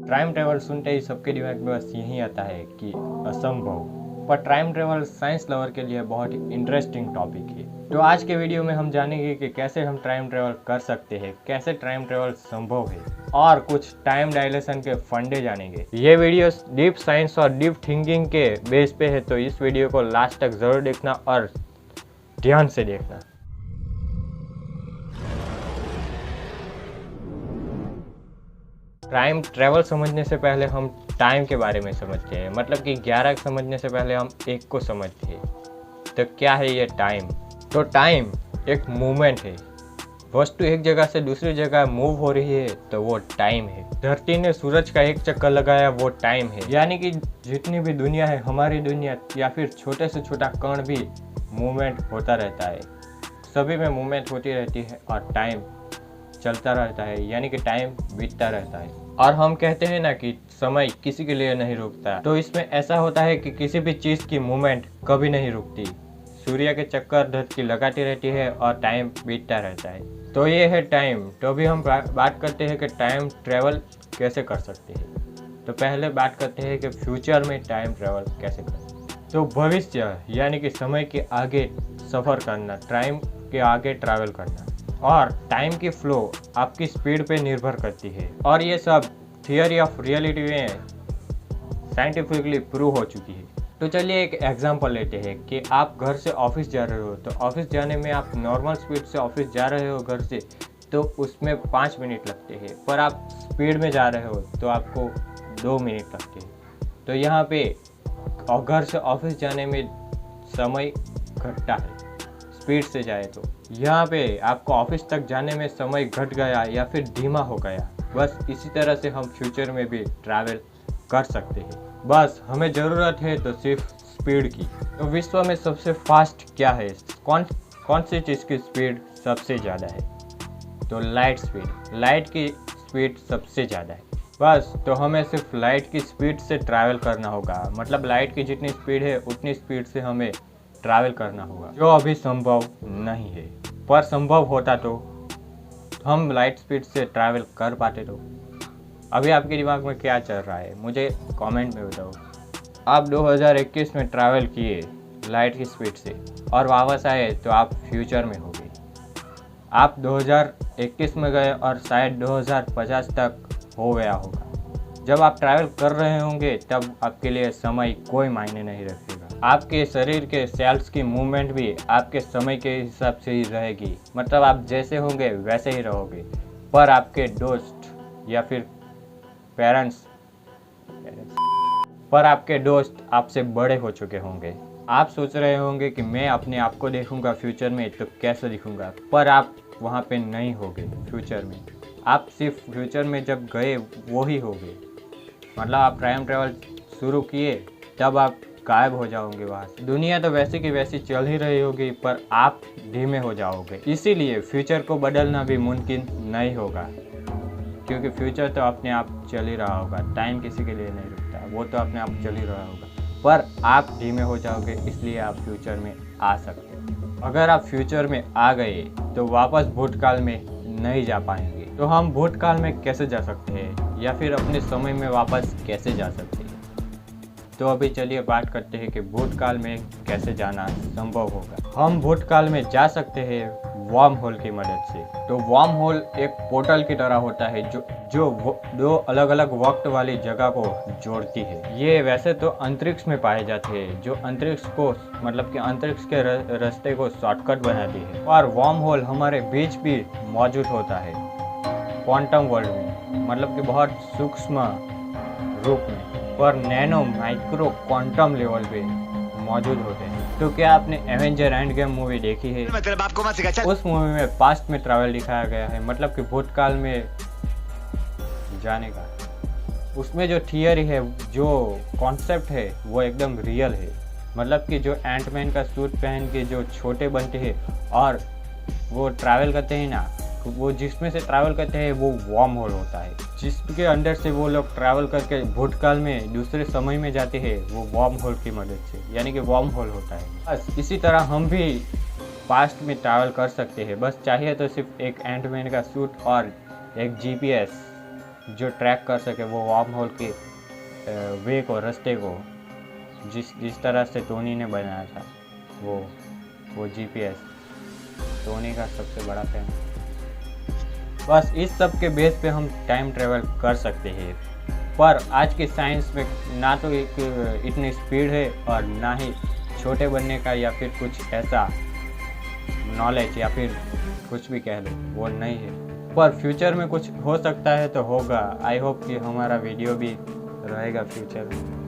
Time travel सुनते ही सबके दिमाग में बस यही आता है कि असंभव। पर टाइम ट्रेवल साइंस लवर के लिए बहुत ही इंटरेस्टिंग टॉपिक है। तो आज के वीडियो में हम जानेंगे कि कैसे हम टाइम ट्रेवल कर सकते हैं, कैसे टाइम ट्रेवल संभव है और कुछ टाइम डायलेशन के फंडे जानेंगे। ये वीडियो डीप साइंस और डीप थिंकिंग के बेस पे है, तो इस वीडियो को लास्ट तक जरूर देखना और ध्यान से देखना। टाइम ट्रेवल समझने से पहले हम टाइम के बारे में समझते हैं। मतलब कि 11 समझने से पहले हम 1 को समझते हैं। तो क्या है ये टाइम? तो टाइम एक मूवमेंट है। वस्तु एक जगह से दूसरी जगह मूव हो रही है तो वो टाइम है। धरती ने सूरज का एक चक्कर लगाया, वो टाइम है। यानी कि जितनी भी दुनिया है, हमारी दुनिया या फिर छोटे से छोटा कण भी मूवमेंट होता रहता है। सभी में मूवमेंट होती रहती है और टाइम चलता रहता है, यानी कि टाइम बीतता रहता है। और हम कहते हैं ना कि समय किसी के लिए नहीं रुकता। तो इसमें ऐसा होता है कि किसी भी चीज़ की मूवमेंट कभी नहीं रुकती। सूर्य के चक्कर धरती लगाती रहती है और टाइम बीतता रहता है। तो ये है टाइम। तो अभी हम बात करते हैं कि टाइम ट्रेवल कैसे कर सकते हैं। तो पहले बात करते हैं कि फ्यूचर में टाइम ट्रेवल कैसे कर सकते हैं। तो भविष्य यानी कि समय के आगे सफ़र करना, टाइम के आगे ट्रैवल करना। और टाइम की फ्लो आपकी स्पीड पे निर्भर करती है। और ये सब थियोरी ऑफ रियलिटी में साइंटिफिकली प्रूव हो चुकी है। तो चलिए एक एग्जांपल लेते हैं कि आप घर से ऑफिस जा रहे हो। तो ऑफिस जाने में आप नॉर्मल स्पीड से ऑफिस जा रहे हो घर से, तो उसमें 5 मिनट लगते हैं। पर आप स्पीड में जा रहे हो तो आपको 2 मिनट लगते हैं। तो यहाँ पे घर से ऑफिस जाने में समय घटता है स्पीड से जाए तो। यहाँ पे आपको ऑफिस तक जाने में समय घट गया या फिर धीमा हो गया। बस इसी तरह से हम फ्यूचर में भी ट्रैवल कर सकते हैं। बस हमें ज़रूरत है तो सिर्फ स्पीड की। तो विश्व में सबसे फास्ट क्या है? कौन सी चीज़ की स्पीड सबसे ज़्यादा है? तो लाइट स्पीड। लाइट की स्पीड सबसे ज़्यादा है। बस तो हमें सिर्फ लाइट की स्पीड से ट्रैवल करना होगा। मतलब लाइट की जितनी स्पीड है उतनी स्पीड से हमें ट्रैवल करना होगा, जो अभी संभव नहीं है। पर संभव होता तो हम लाइट स्पीड से ट्रैवल कर पाते। तो अभी आपके दिमाग में क्या चल रहा है, मुझे कमेंट में बताओ। आप 2021 में ट्रैवल किए लाइट की स्पीड से और वापस आए तो आप फ्यूचर में होंगे। आप 2021 में गए और शायद 2050 तक हो गया होगा। जब आप ट्रैवल कर रहे होंगे तब आपके लिए समय कोई मायने नहीं रखेगा। आपके शरीर के सेल्स की मूवमेंट भी आपके समय के हिसाब से ही रहेगी। मतलब आप जैसे होंगे वैसे ही रहोगे। पर आपके दोस्त या फिर पर आपके दोस्त आपसे बड़े हो चुके होंगे। आप सोच रहे होंगे कि मैं अपने आप को देखूंगा फ्यूचर में तो कैसे दिखूंगा, पर आप वहाँ पे नहीं होगे फ्यूचर में। आप सिर्फ फ्यूचर में जब गए वो ही होगे। मतलब आप टाइम ट्रेवल शुरू किए तब आप गायब हो जाओगे वहाँ से। दुनिया तो वैसे की वैसी चल ही रही होगी, पर आप धीमे हो जाओगे। इसीलिए फ्यूचर को बदलना भी मुमकिन नहीं होगा, क्योंकि फ्यूचर तो अपने आप चल ही रहा होगा। टाइम किसी के लिए नहीं रुकता, वो तो अपने आप चल ही रहा होगा। पर आप धीमे हो जाओगे, इसलिए आप फ्यूचर में आ सकते हो। अगर आप फ्यूचर में आ गए तो वापस भूतकाल में नहीं जा पाएंगे। तो हम भूतकाल में कैसे जा सकते हैं या फिर अपने समय में वापस कैसे जा सकते हैं? तो अभी चलिए बात करते हैं कि भूतकाल में कैसे जाना संभव होगा। हम भूतकाल में जा सकते हैं वार्म होल की मदद से। तो वार्म होल एक पोर्टल की तरह होता है जो 2 अलग अलग वक्त वाली जगह को जोड़ती है। ये वैसे तो अंतरिक्ष में पाए जाते हैं, जो अंतरिक्ष को मतलब कि अंतरिक्ष के रास्ते को शॉर्टकट बनाती है। और वार्म होल हमारे बीच भी मौजूद होता है क्वांटम वर्ल्ड में, मतलब कि बहुत सूक्ष्म रूप में, पर नैनो माइक्रो क्वांटम लेवल पे मौजूद होते हैं। तो क्या आपने एवेंजर एंड गेम मूवी देखी है? उस मूवी में पास्ट में ट्रैवल दिखाया गया है, मतलब कि भूतकाल में जाने का। उसमें जो थियरी है, जो कॉन्सेप्ट है, वो एकदम रियल है। मतलब कि जो एंटमैन का सूट पहन के जो छोटे बनते हैं और वो ट्रैवल करते हैं ना, वो जिसमें से ट्रैवल करते हैं वो वार्म होल होता है। जिसके अंदर से वो लोग ट्रैवल करके भूतकाल में दूसरे समय में जाते हैं, वो वार्म होल की मदद से, यानी कि वार्म होल होता है। बस इसी तरह हम भी पास्ट में ट्रैवल कर सकते हैं। बस चाहिए तो सिर्फ एक एंटमैन का सूट और एक GPS जो ट्रैक कर सके वो वार्म होल के वे को, रास्ते को, जिस तरह से टोनी ने बनाया था वो जीपीएस। टोनी का सबसे बड़ा फैन। बस इस सब के बेस पे हम टाइम ट्रेवल कर सकते हैं, पर आज के साइंस में ना तो इतनी स्पीड है और ना ही छोटे बनने का या फिर कुछ ऐसा नॉलेज या फिर कुछ भी कह लो वो नहीं है। पर फ्यूचर में कुछ हो सकता है तो होगा। आई होप कि हमारा वीडियो भी रहेगा फ्यूचर में।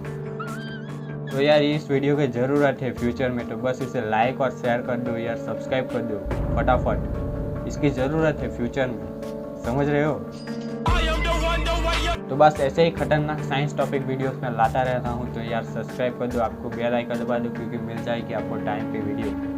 तो यार इस वीडियो की ज़रूरत है फ्यूचर में, तो बस इसे लाइक और शेयर कर दो यार, सब्सक्राइब कर दो फटाफट, इसकी ज़रूरत है फ्यूचर में, समझ रहे हो। तो बस ऐसे ही खतरनाक साइंस टॉपिक वीडियोस में लाता रहता हूँ, तो यार सब्सक्राइब कर दो, आपको बेल आइकन दबा दो क्योंकि मिल जाएगी आपको टाइम पे वीडियो।